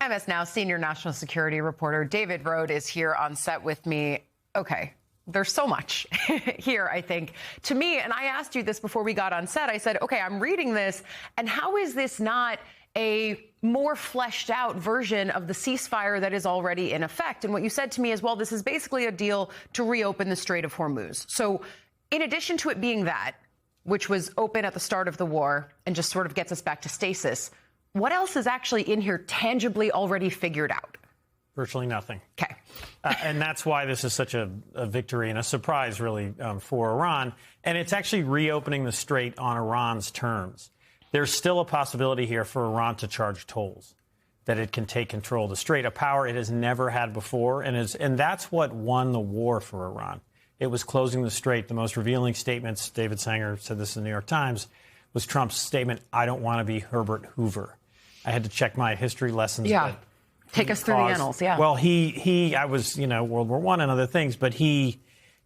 MS Now senior national security reporter David Rode is here on set with me. Okay, there's so much here, I think, to me. And I asked you this before we got on set. I said, okay, I'm reading this, and how is this not a more fleshed out version of the ceasefire that is already in effect? And what you said to me is, well, this is basically a deal to reopen the Strait of Hormuz. So in addition to it being that, which was open at the start of the war and just sort of gets us back to stasis, what else is actually in here tangibly already figured out? Virtually nothing. Okay. And that's why this is such a victory and a surprise, really, for Iran. And it's actually reopening the strait on Iran's terms. There's still a possibility here for Iran to charge tolls, that it can take control of the strait, a power it has never had before. And that's what won the war for Iran. It was closing the strait. The most revealing statements, David Sanger said this in the New York Times, was Trump's statement, "I don't want to be Herbert Hoover." I had to check my history lessons. Yeah. Take us through the annals. Yeah. Well, I was, World War I and other things, but he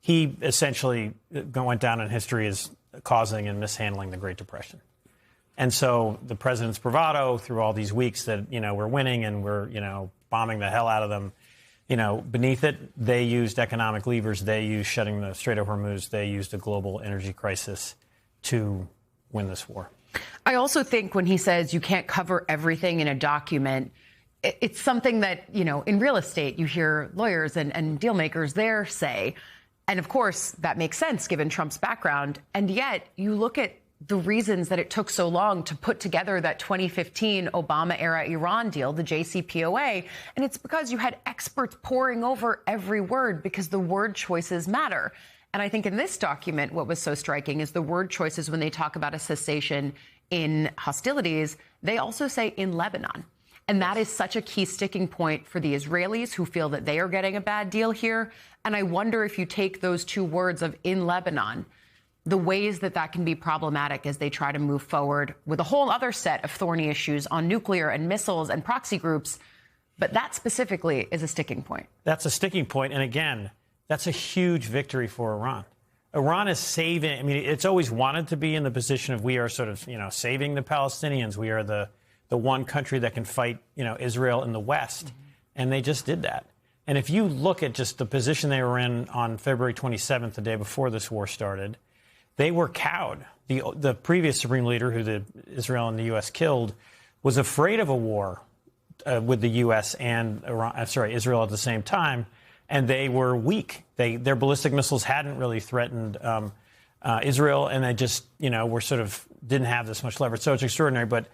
essentially went down in history as causing and mishandling the Great Depression. And so the president's bravado through all these weeks that, we're winning and we're, bombing the hell out of them, beneath it, they used economic levers. They used shutting the Strait of Hormuz. They used a global energy crisis to win this war. I also think when he says you can't cover everything in a document, it's something that, in real estate, you hear lawyers and deal makers there say. And of course, that makes sense given Trump's background. And yet you look at the reasons that it took so long to put together that 2015 Obama-era Iran deal, the JCPOA, and it's because you had experts poring over every word because the word choices matter. And I think in this document, what was so striking is the word choices when they talk about a cessation in hostilities, they also say in Lebanon. And that is such a key sticking point for the Israelis who feel that they are getting a bad deal here. And I wonder if you take those two words of in Lebanon, the ways that that can be problematic as they try to move forward with a whole other set of thorny issues on nuclear and missiles and proxy groups. But that specifically is a sticking point. That's a sticking point. And again, that's a huge victory for Iran. Iran is saving. I mean, it's always wanted to be in the position of we are sort of, saving the Palestinians. We are the one country that can fight, Israel in the West. Mm-hmm. And they just did that. And if you look at just the position they were in on February 27th, the day before this war started, they were cowed. The previous supreme leader, who Israel and the U.S. killed, was afraid of a war with the U.S. and Israel at the same time. And they were weak. Their ballistic missiles hadn't really threatened Israel, and they just, were sort of didn't have this much leverage. So it's extraordinary. But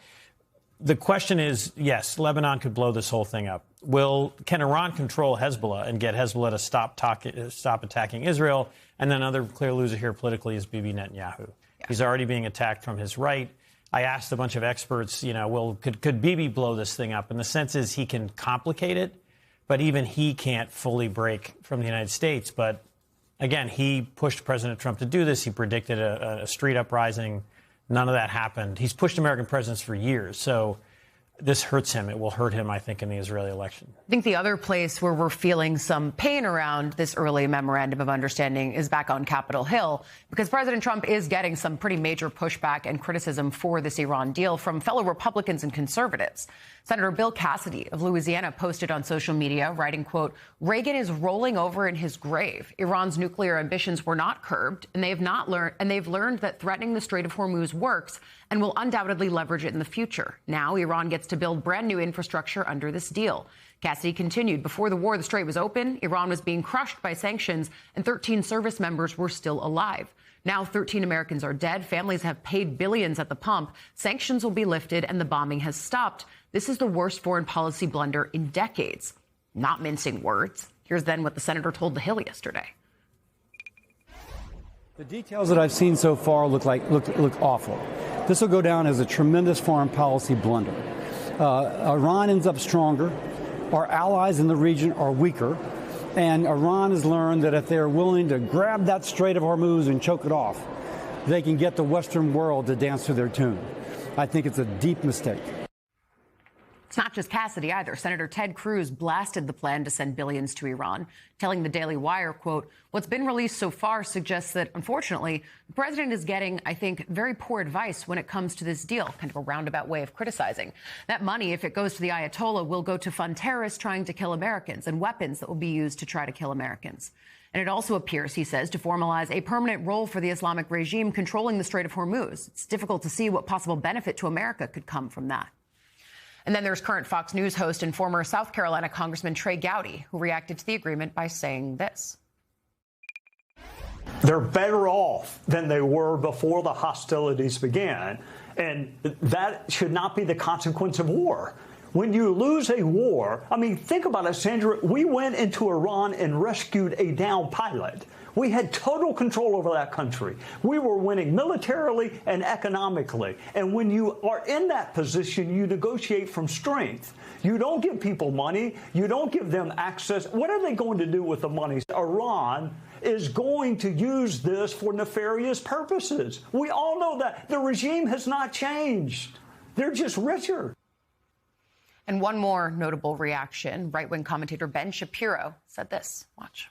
the question is, yes, Lebanon could blow this whole thing up. Can Iran control Hezbollah and get Hezbollah to stop attacking Israel? And then another clear loser here politically is Bibi Netanyahu. Yeah. He's already being attacked from his right. I asked a bunch of experts, could Bibi blow this thing up? And the sense is he can complicate it. But even he can't fully break from the United States. But again, he pushed President Trump to do this. He predicted a street uprising. None of that happened. He's pushed American presidents for years. So this hurts him. It will hurt him, I think, in the Israeli election. I think the other place where we're feeling some pain around this early memorandum of understanding is back on Capitol Hill, because President Trump is getting some pretty major pushback and criticism for this Iran deal from fellow Republicans and conservatives. Senator Bill Cassidy of Louisiana posted on social media, writing, quote, "Reagan is rolling over in his grave. Iran's nuclear ambitions were not curbed, and they've learned that threatening the Strait of Hormuz works and will undoubtedly leverage it in the future. Now Iran gets to build brand new infrastructure under this deal." Cassidy continued, "Before the war, the strait was open. Iran was being crushed by sanctions, and 13 service members were still alive. Now 13 Americans are dead. Families have paid billions at the pump. Sanctions will be lifted, and the bombing has stopped. This is the worst foreign policy blunder in decades." Not mincing words. Here's then what the senator told The Hill yesterday. The details that I've seen so far look awful. This will go down as a tremendous foreign policy blunder. Iran ends up stronger. Our allies in the region are weaker. And Iran has learned that if they're willing to grab that Strait of Hormuz and choke it off, they can get the Western world to dance to their tune. I think it's a deep mistake. It's not just Cassidy either. Senator Ted Cruz blasted the plan to send billions to Iran, telling the Daily Wire, quote, "What's been released so far suggests that, unfortunately, the president is getting, I think, very poor advice when it comes to this deal," kind of a roundabout way of criticizing. That money, if it goes to the Ayatollah, will go to fund terrorists trying to kill Americans and weapons that will be used to try to kill Americans. And it also appears, he says, to formalize a permanent role for the Islamic regime controlling the Strait of Hormuz. It's difficult to see what possible benefit to America could come from that. And then there's current Fox News host and former South Carolina Congressman Trey Gowdy, who reacted to the agreement by saying this. They're better off than they were before the hostilities began, and that should not be the consequence of war. When you lose a war, I mean, think about it, Sandra. We went into Iran and rescued a downed pilot. We had total control over that country. We were winning militarily and economically. And when you are in that position, you negotiate from strength. You don't give people money. You don't give them access. What are they going to do with the money? Iran is going to use this for nefarious purposes. We all know that. The regime has not changed. They're just richer. And one more notable reaction. Right-wing commentator Ben Shapiro said this. Watch.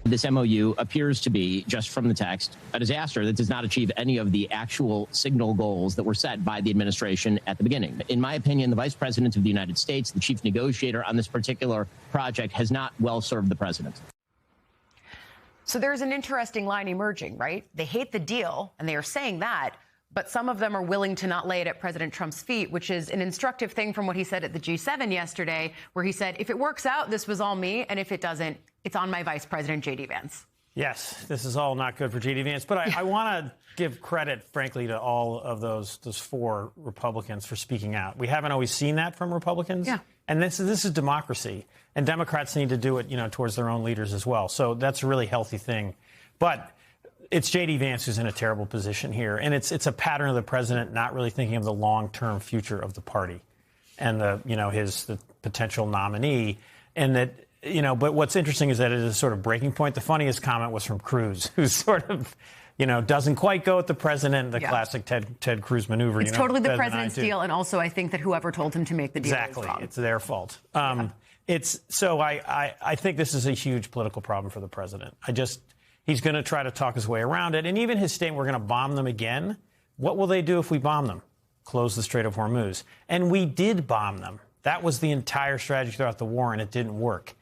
This MOU appears to be, just from the text, a disaster that does not achieve any of the actual signal goals that were set by the administration at the beginning. In my opinion, the Vice President of the United States, the chief negotiator on this particular project, has not well served the president. So there's an interesting line emerging, right? They hate the deal, and they are saying that, but some of them are willing to not lay it at President Trump's feet, which is an instructive thing from what he said at the G7 yesterday, where he said, if it works out, this was all me, and if it doesn't, it's on my Vice President, J.D. Vance. Yes, this is all not good for J.D. Vance, but I want to give credit, frankly, to all of those four Republicans for speaking out. We haven't always seen that from Republicans, and this is democracy, and Democrats need to do it, towards their own leaders as well. So that's a really healthy thing, but it's J.D. Vance who's in a terrible position here, and it's a pattern of the president not really thinking of the long-term future of the party and the potential nominee, and that. But what's interesting is that it is a sort of breaking point. The funniest comment was from Cruz, who sort of, doesn't quite go with the president, the classic Ted Cruz maneuver. It's totally the president's deal, and also I think that whoever told him to make the deal is wrong. It's their fault. I think this is a huge political problem for the president. He's going to try to talk his way around it. And even his statement, we're going to bomb them again. What will they do if we bomb them? Close the Strait of Hormuz. And we did bomb them. That was the entire strategy throughout the war, and it didn't work.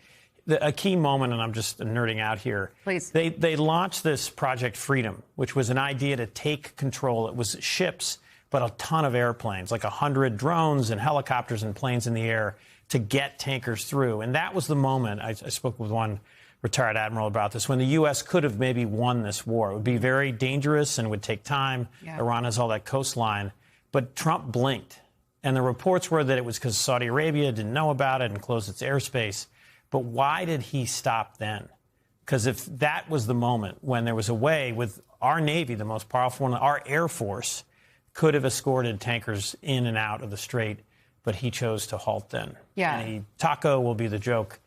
A key moment, and I'm just nerding out here. Please. They launched this Project Freedom, which was an idea to take control. It was ships, but a ton of airplanes, like 100 drones and helicopters and planes in the air to get tankers through. And that was the moment. I spoke with one retired admiral about this, when the U.S. could have maybe won this war. It would be very dangerous and would take time. Iran has all that coastline. But Trump blinked. And the reports were that it was because Saudi Arabia didn't know about it and closed its airspace. But why did he stop then? Because if that was the moment when there was a way with our Navy, the most powerful one, our Air Force could have escorted tankers in and out of the strait, but he chose to halt then. And taco will be the joke.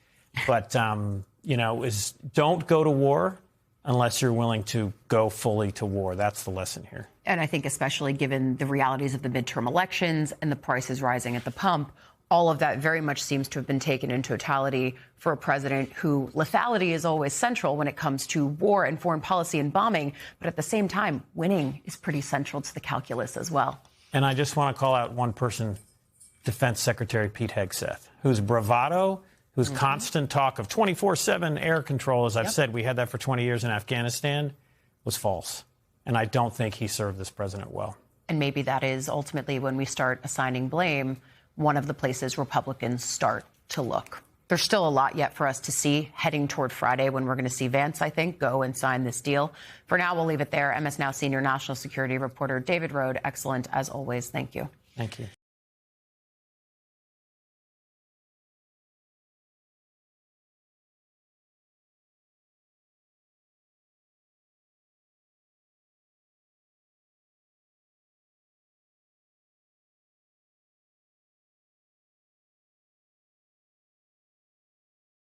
But, don't go to war unless you're willing to go fully to war. That's the lesson here. And I think especially given the realities of the midterm elections and the prices rising at the pump, all of that very much seems to have been taken in totality for a president who lethality is always central when it comes to war and foreign policy and bombing. But at the same time, winning is pretty central to the calculus as well. And I just want to call out one person, Defense Secretary Pete Hegseth, whose bravado, whose constant talk of 24/7 air control, as I've said, we had that for 20 years in Afghanistan, was false. And I don't think he served this president well. And maybe that is ultimately when we start assigning blame, one of the places Republicans start to look. There's still a lot yet for us to see heading toward Friday when we're going to see Vance, I think, go and sign this deal. For now, we'll leave it there. MS Now senior national security reporter David Rode, excellent as always. Thank you. Thank you.